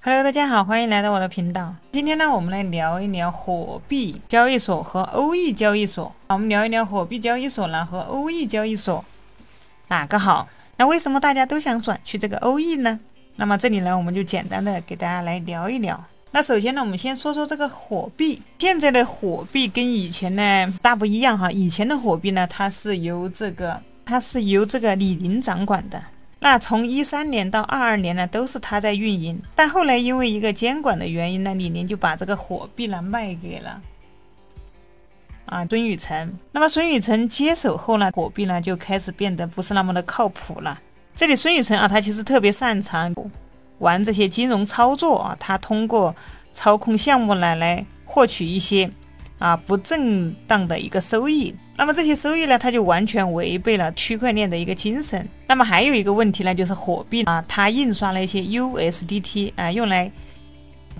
Hello， 大家好，欢迎来到我的频道。今天呢，我们来聊一聊火币交易所和欧易交易所。我们聊一聊火币交易所呢和欧易交易所哪个好？那为什么大家都想转去这个欧易呢？那么这里呢，我们就简单的给大家来聊一聊。那首先呢，我们先说说这个火币。现在的火币跟以前呢大不一样哈。以前的火币呢，它是由这个李宁掌管的。那从13年到22年呢，都是他在运营，但后来因为一个监管的原因呢，李宁就把这个火币呢卖给了孙宇晨。那么孙宇晨接手后呢，火币呢就开始变得不是那么的靠谱了。这里孙宇晨他其实特别擅长玩这些金融操作他通过操控项目呢来获取一些不正当的一个收益。那么这些收益呢，它就完全违背了区块链的一个精神。那么还有一个问题呢，就是火币它印刷了一些 USDT 用来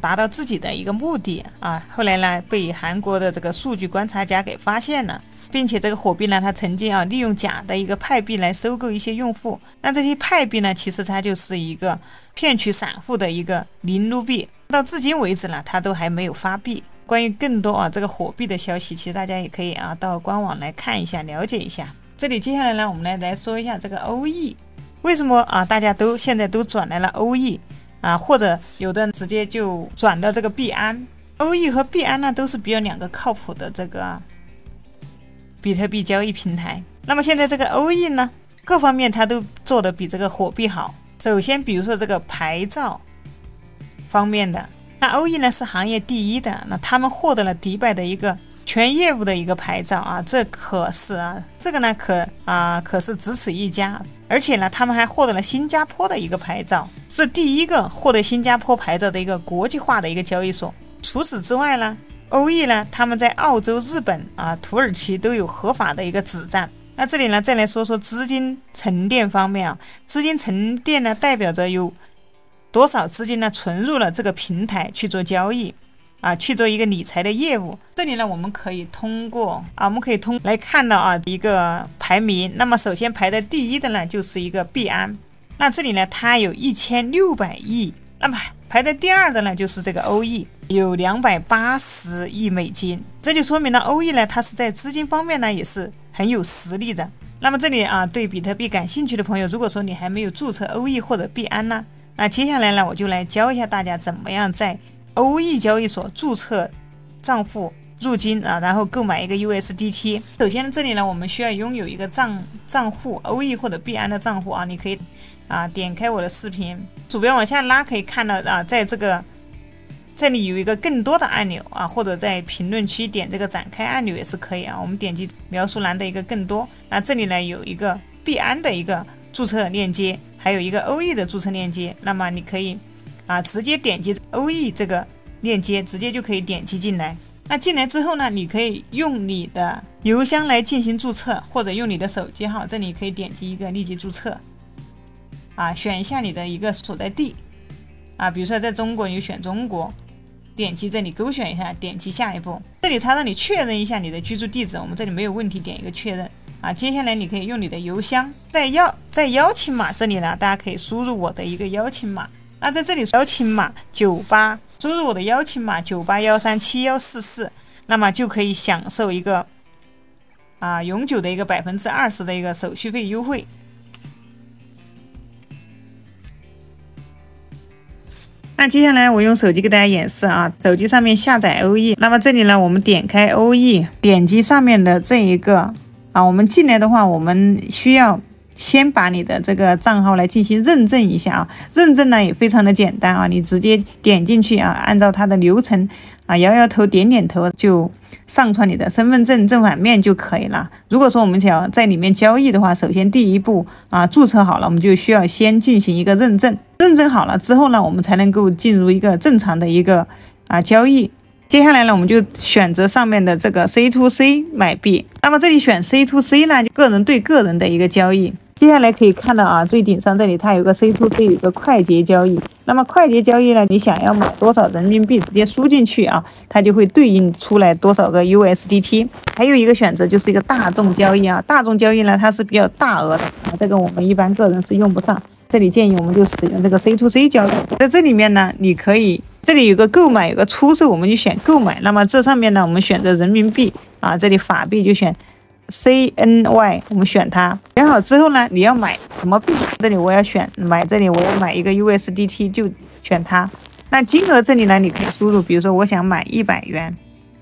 达到自己的一个目的后来呢，被韩国的这个数据观察家给发现了，并且这个火币呢，它曾经利用假的一个派币来收购一些用户。那这些派币呢，其实它就是一个骗取散户的一个零卢币。到至今为止呢，它都还没有发币。关于更多这个火币的消息，其实大家也可以到官网来看一下，了解一下。这里接下来呢，我们来说一下这个欧易。为什么大家现在都转来了欧易或者有的人直接就转到这个币安。欧易和币安呢，都是比较两个靠谱的这个比特币交易平台。那么现在这个欧易呢，各方面它都做得比这个火币好。首先比如说这个牌照方面的，那欧易呢是行业第一的，那他们获得了迪拜的一个全业务的一个牌照这可是这个呢可是只此一家。而且呢，他们还获得了新加坡的一个牌照，是第一个获得新加坡牌照的一个国际化的一个交易所。除此之外呢，欧易呢他们在澳洲、日本土耳其都有合法的一个子站。那这里呢再来说说资金沉淀方面资金沉淀呢代表着有多少资金呢存入了这个平台去做交易去做一个理财的业务。这里呢我们可以通过来看到一个排名。那么首先排在第一的呢就是一个币安，那这里呢它有1600亿。那么排在第二的呢就是这个欧易，有280亿美金。这就说明了欧易呢它是在资金方面呢也是很有实力的。那么这里对比特币感兴趣的朋友，如果说你还没有注册欧易或者币安呢，那接下来呢我就来教一下大家怎么样在欧易交易所注册账户入金然后购买一个 USDT。 首先这里呢我们需要拥有一个账户，欧易或者币安的账户你可以点开我的视频，鼠标往下拉可以看到在这里有一个更多的按钮或者在评论区点这个展开按钮也是可以我们点击描述栏的一个更多。那这里呢有一个币安的一个注册链接，还有一个欧易的注册链接。那么你可以直接点击欧易这个链接，直接就可以点击进来。那进来之后呢，你可以用你的邮箱来进行注册，或者用你的手机号，这里可以点击一个立即注册选一下你的一个所在地比如说在中国你就选中国，点击这里勾选一下，点击下一步。这里它让你确认一下你的居住地址，我们这里没有问题，点一个确认接下来你可以用你的邮箱，在邀请码这里呢，大家可以输入我的一个邀请码。那在这里邀请码98，输入我的邀请码98137144，那么就可以享受一个永久的一个20%的一个手续费优惠。那接下来我用手机给大家演示手机上面下载欧易。那么这里呢，我们点开欧易，点击上面的这一个我们进来的话，我们需要先把你的这个账号来进行认证一下认证呢也非常的简单你直接点进去按照它的流程摇摇头点点头就上传你的身份证正反面就可以了。如果说我们想要在里面交易的话，首先第一步注册好了，我们就需要先进行一个认证。认证好了之后呢，我们才能够进入一个正常的一个交易。接下来呢，我们就选择上面的这个 C2C 买币。那么这里选 C2C 呢，就个人对个人的一个交易。接下来可以看到最顶上这里它有个 C2C 有个快捷交易。那么快捷交易呢，你想要买多少人民币，直接输进去它就会对应出来多少个 USDT。还有一个选择就是一个大众交易大众交易呢，它是比较大额的这个我们一般个人是用不上。这里建议我们就使用这个 C2C 交易。在这里面呢，你可以这里有个购买，有个出售，我们就选购买。那么这上面呢，我们选择人民币啊，这里法币就选 CNY， 我们选它。选好之后呢，你要买什么币？这里我要选买，这里我要买一个 USDT， 就选它。那金额这里呢，你可以输入，比如说我想买100元，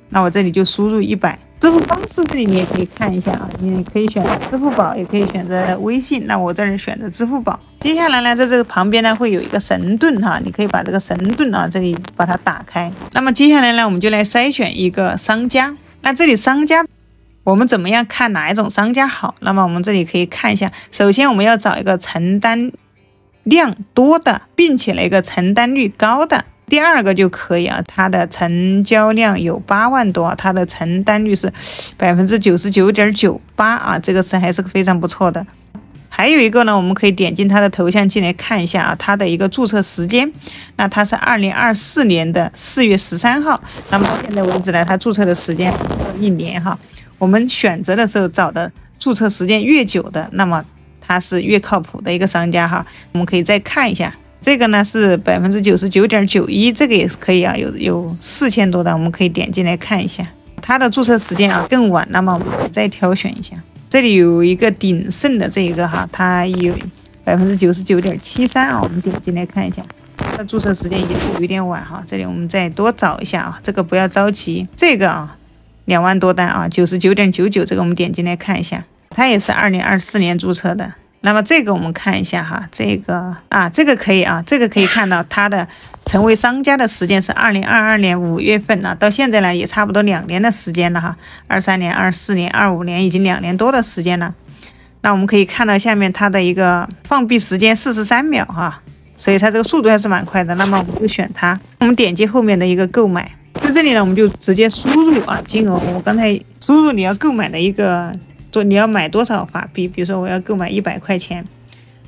那我这里就输入100。支付方式这里你也可以看一下啊，你可以选择支付宝，也可以选择微信。那我这里选择支付宝。接下来呢，在这个旁边呢会有一个神盾哈，你可以把这个神盾啊这里把它打开。那么接下来呢，我们就来筛选一个商家。那这里商家，我们怎么样看哪一种商家好？那么我们这里可以看一下，首先我们要找一个承担量多的，并且一个承担率高的。第二个就可以啊，它的成交量有8万多，它的承担率是99.98%啊，这个是还是非常不错的。还有一个呢，我们可以点进它的头像进来看一下啊，它的一个注册时间，那它是2024年的4月13号，那么到现在为止呢，它注册的时间1年哈。我们选择的时候找的注册时间越久的，那么它是越靠谱的一个商家哈。我们可以再看一下。这个呢是99.91%，这个也是可以啊，有4000多的，我们可以点进来看一下。它的注册时间啊更晚，那么我们再挑选一下。这里有一个鼎盛的这一个哈，它有99.73%啊，我们点进来看一下。它的注册时间也是有一点晚哈，这里我们再多找一下啊，这个不要着急。这个啊2万多单啊，99.99%，这个我们点进来看一下，它也是2024年注册的。那么这个我们看一下哈，这个可以啊，这个可以看到它的成为商家的时间是2022年5月份啊，到现在呢也差不多2年的时间了哈，23年、24年、25年已经2年多的时间了。那我们可以看到下面它的一个放币时间43秒哈，所以它这个速度还是蛮快的。那么我们就选它，我们点击后面的一个购买，在这里呢我们就直接输入啊金额，我刚才输入你要购买的一个。你要买多少法币？比如说我要购买100块钱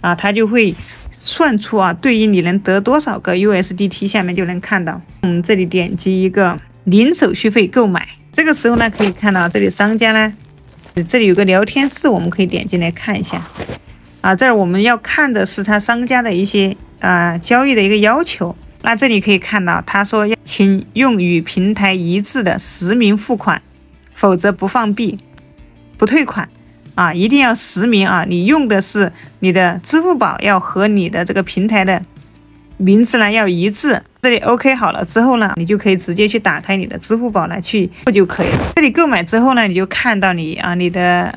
啊，它就会算出啊对应你能得多少个 USDT， 下面就能看到。我们这里点击一个零手续费购买，这个时候呢可以看到这里商家呢，这里有个聊天室，我们可以点进来看一下啊。这儿我们要看的是他商家的一些交易的一个要求。那这里可以看到他说请用与平台一致的实名付款，否则不放币。不退款啊，一定要实名啊！你用的是你的支付宝，要和你的这个平台的名字呢要一致。这里 OK 好了之后呢，你就可以直接去打开你的支付宝来去付就可以了。这里购买之后呢，你就看到你的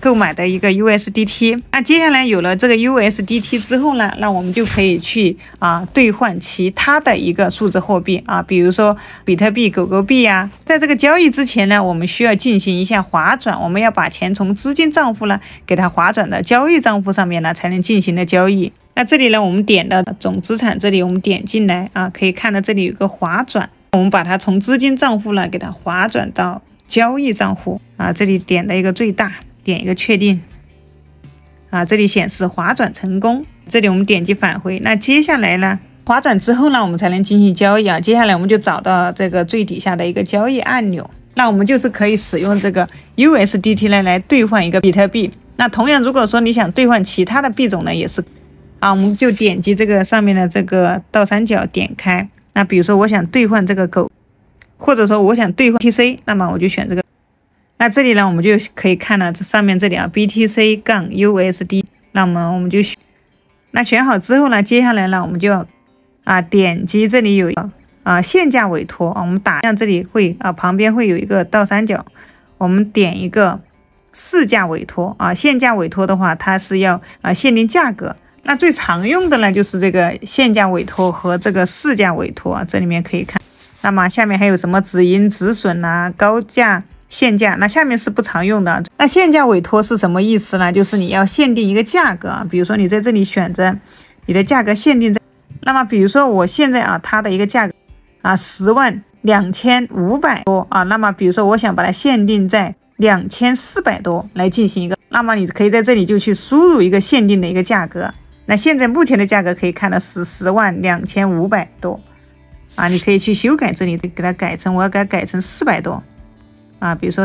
购买的一个 USDT。那接下来有了这个 USDT 之后呢，那我们就可以去兑换其他的一个数字货币啊，比如说比特币、狗狗币呀。在这个交易之前呢，我们需要进行一下划转，我们要把钱从资金账户呢给它划转到交易账户上面呢，才能进行的交易。那这里呢，我们点到总资产，这里我们点进来啊，可以看到这里有个划转，我们把它从资金账户呢给它划转到交易账户啊，这里点了一个最大，点一个确定啊，这里显示划转成功，这里我们点击返回。那接下来呢，划转之后呢，我们才能进行交易啊。接下来我们就找到这个最底下的一个交易按钮，那我们就是可以使用这个 USDT 呢来兑换一个比特币。那同样，如果说你想兑换其他的币种呢，也是我们就点击这个上面的这个倒三角点开。那比如说我想兑换这个狗，或者说我想兑换 BTC， 那么我就选这个。那这里呢，我们就可以看到这上面这里BTC-USD， 那么我们就那选好之后呢，接下来呢，我们就要点击这里有限价委托我们打像这里会旁边会有一个倒三角，我们点一个市价委托限价委托的话，它是要限定价格。那最常用的呢，就是这个限价委托和这个市价委托这里面可以看。那么下面还有什么止盈、止损高价、限价，那下面是不常用的。那限价委托是什么意思呢？就是你要限定一个价格比如说你在这里选择你的价格限定在，那么比如说我现在它的一个价格102500多那么比如说我想把它限定在2400多来进行一个，那么你可以在这里就去输入一个限定的一个价格。那现在目前的价格可以看到是102500多你可以去修改这里，给它改成我要给它改成400多比如说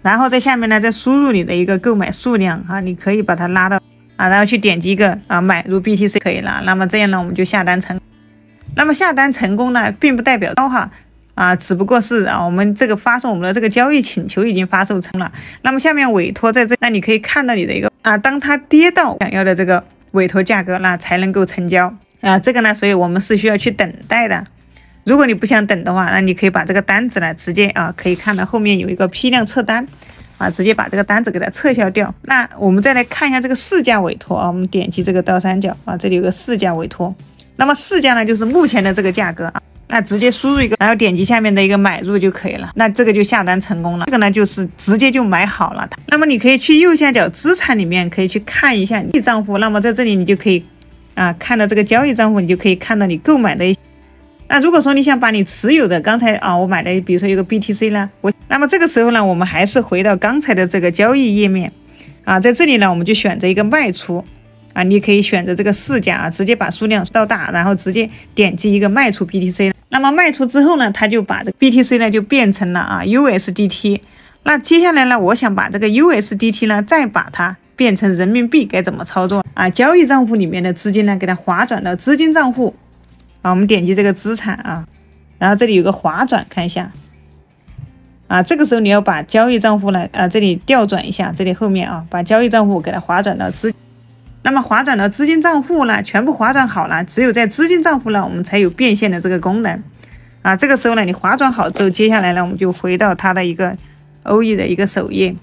然后在下面呢再输入你的一个购买数量你可以把它拉到然后去点击一个买入 BTC 可以了。那么这样呢，我们就下单成。那么下单成功呢，并不代表只不过是我们这个发送我们的这个交易请求已经发售成了。那么下面委托在这，那你可以看到你的一个当它跌到想要的这个委托价格，那才能够成交这个呢，所以我们是需要去等待的。如果你不想等的话，那你可以把这个单子呢直接可以看到后面有一个批量撤单直接把这个单子给它撤销掉。那我们再来看一下这个市价委托我们点击这个倒三角这里有个市价委托。那么市价呢就是目前的这个价格那直接输入一个，然后点击下面的一个买入就可以了。那这个就下单成功了。这个呢就是直接就买好了。那么你可以去右下角资产里面可以去看一下你账户。那么在这里你就可以看到这个交易账户，你就可以看到你购买的一些。那如果说你想把你持有的刚才我买的比如说有个 BTC 啦，那么这个时候呢我们还是回到刚才的这个交易页面在这里呢我们就选择一个卖出你可以选择这个市价直接把数量到大，然后直接点击一个卖出 BTC。 那么卖出之后呢，它就把这个 BTC 呢就变成了USDT。 那接下来呢我想把这个 USDT 呢再把它变成人民币，该怎么操作交易账户里面的资金呢给它划转到资金账户我们点击这个资产然后这里有个划转，看一下这个时候你要把交易账户呢这里调转一下，这里后面把交易账户给它划转到资金。那么划转到资金账户呢，全部划转好了，只有在资金账户呢我们才有变现的这个功能这个时候呢你划转好之后，接下来呢我们就回到它的一个欧易的一个首页。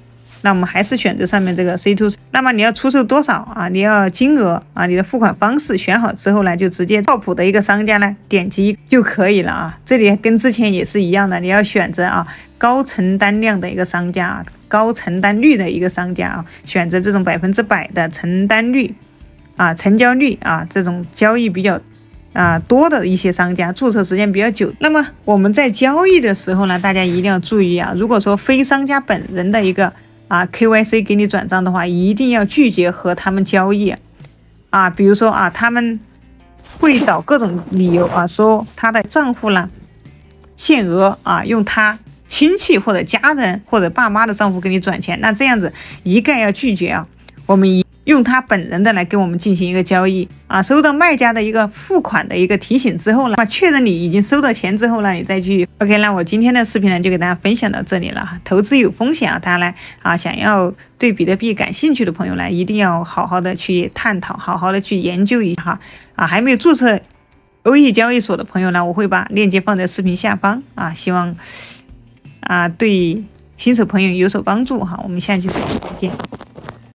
那我们还是选择上面这个 C2， 那么你要出售多少你要金额你的付款方式选好之后呢，就直接靠谱的一个商家呢点击就可以了这里跟之前也是一样的，你要选择高承担量的一个商家高承担率的一个商家选择这种100%的承担率成交率这种交易比较多的一些商家，注册时间比较久。那么我们在交易的时候呢，大家一定要注意如果说非商家本人的一个KYC 给你转账的话，一定要拒绝和他们交易比如说他们会找各种理由说他的账户呢限额用他亲戚或者家人或者爸妈的账户给你转钱，那这样子一概要拒绝我们用他本人的来跟我们进行一个交易收到卖家的一个付款的一个提醒之后呢，确认你已经收到钱之后呢，你再去 OK。 那我今天的视频呢就给大家分享到这里了投资有风险大家来想要对比特币感兴趣的朋友呢，一定要好好的去探讨，好好的去研究一下还没有注册欧易交易所的朋友呢，我会把链接放在视频下方希望对新手朋友有所帮助我们下期视频再见。